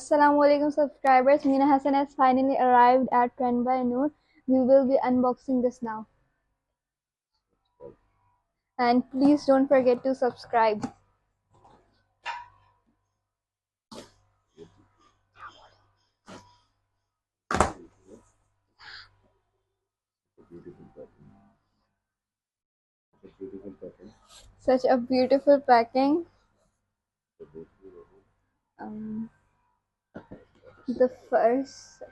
Assalamualaikum subscribers. Mina Hasan has finally arrived at Trend by Noor. We will be unboxing this now. And please don't forget to subscribe. Such a beautiful packing. Um, the first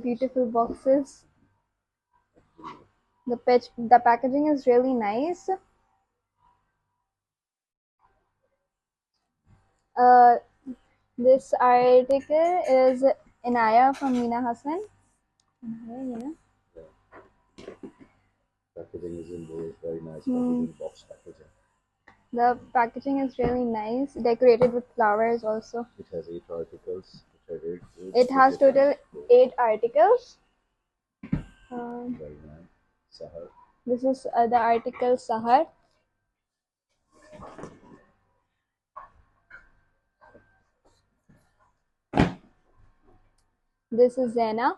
beautiful boxes. The packaging is really nice. Uh, this article is Inaya from Mina Hasan. Packaging is in there, very nice packaging, box packaging. The packaging is really nice, decorated with flowers also. It has 8 articles. It has total 8 articles. Very nice. Sahar. This is the article Sahar. This is Zena.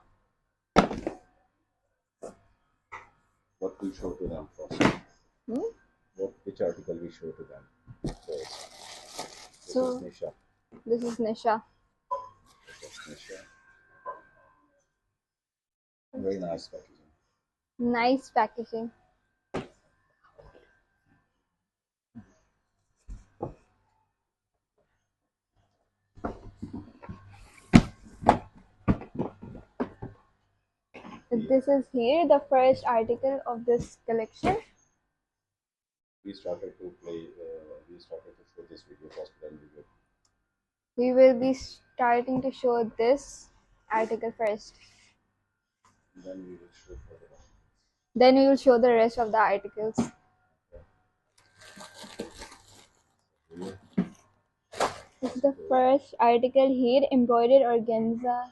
What we show to them first? Which article we show to them first? This is Nisha. This is Nisha. Very nice packaging. Nice packaging. This is here the first article of this collection. We started to show this video first, then we will be starting to show this article first. Then we will show further on. Then we will show the rest of the articles. This is the first article here, embroidered organza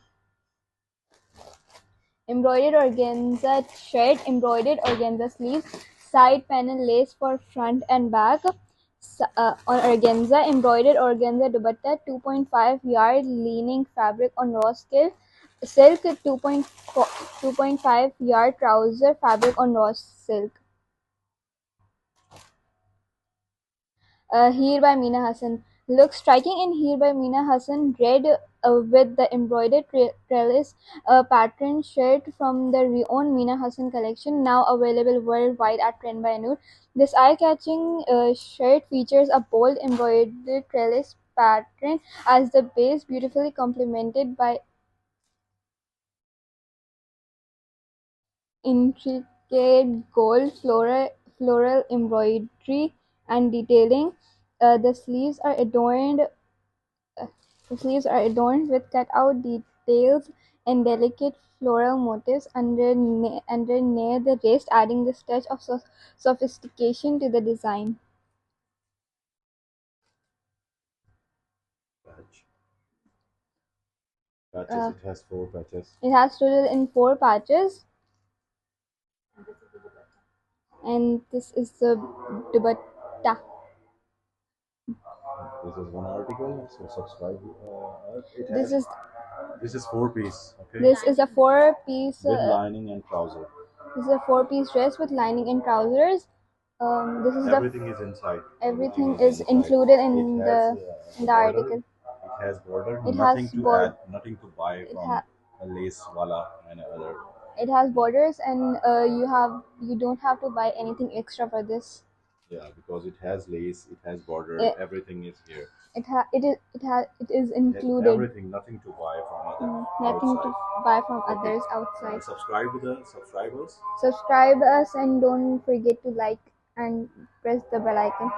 shirt, embroidered organza sleeves, side panel lace for front and back. On organza, embroidered organza dupatta, 2.5 yard leaning fabric on raw silk, 2.5 yard trouser fabric on raw silk. Here by Mina Hasan. Looks striking in Here by Mina Hasan, red with the embroidered trellis pattern shirt from the reowned Mina Hasan collection, now available worldwide at Trend by Noor. This eye-catching shirt features a bold embroidered trellis pattern as the base, beautifully complemented by intricate gold floral embroidery and detailing. The sleeves are adorned with cut-out details and delicate floral motifs under near the wrist, adding this touch of sophistication to the design. Patches. It has 4 patches. It has total in 4 patches. And this is the dupatta. This is one article, so subscribe. This is 4-piece. Okay. This is a 4-piece with lining and trouser. This is a 4-piece dress with lining and trousers. This is everything is inside. Everything is included in the article. It has border. It nothing has to add, nothing to buy from a lace wala and other. It has borders, and you don't have to buy anything extra for this. Yeah, because it has lace, it has border, everything is here. It is included. Everything, nothing to buy from others. Nothing to buy from others outside. Subscribe to the subscribers. Subscribe us and don't forget to like and press the bell icon.